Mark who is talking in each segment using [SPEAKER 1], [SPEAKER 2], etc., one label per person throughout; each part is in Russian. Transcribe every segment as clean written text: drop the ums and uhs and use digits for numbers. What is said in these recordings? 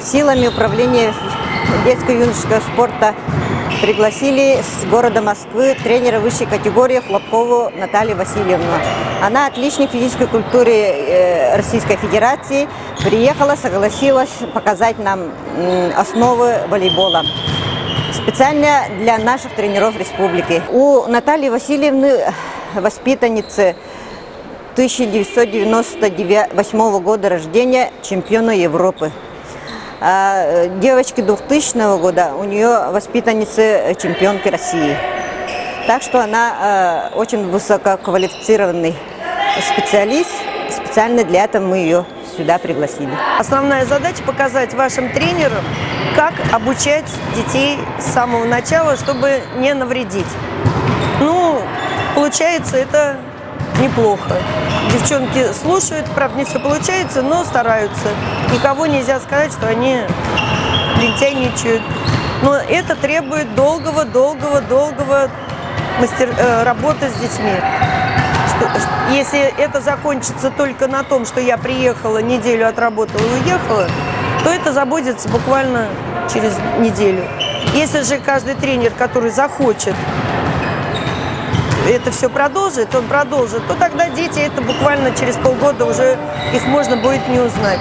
[SPEAKER 1] Силами управления детско-юношеского спорта пригласили с города Москвы тренера высшей категории Хлопкову Наталью Васильевну. Она отличник физической культуры Российской Федерации. Приехала, согласилась показать нам основы волейбола. Специально для наших тренеров республики. У Натальи Васильевны, воспитанницы 1998 года рождения, чемпиона Европы. А девочки 2000 года, у нее воспитанницы чемпионки России. Так что она очень высококвалифицированный специалист. Специально для этого мы ее сюда пригласили.
[SPEAKER 2] Основная задача – показать вашим тренерам, как обучать детей с самого начала, чтобы не навредить. Ну, получается это неплохо. Девчонки слушают, правда, не все получается, но стараются. Никого нельзя сказать, что они лентяйничают. Но это требует долгого работы с детьми. Если это закончится только на том, что я приехала, неделю отработала и уехала, то это забудется буквально через неделю. Если же каждый тренер, который захочет это все продолжит, он продолжит, то тогда дети это буквально через полгода уже их можно будет не узнать.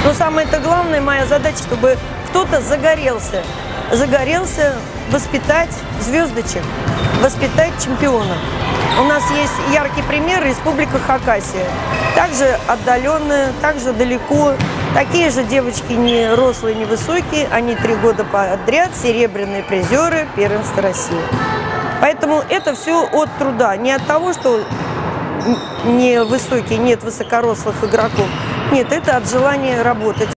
[SPEAKER 2] Но самое-то главное, моя задача, чтобы кто-то загорелся воспитать звездочек, воспитать чемпиона. У нас есть яркий пример — Республика Хакасия. Также отдаленная, также далеко. Такие же девочки, не рослые, не высокие, они 3 года подряд серебряные призеры первенства России. Поэтому это все от труда, не от того, что не высокие, нет высокорослых игроков. Нет, это от желания работать.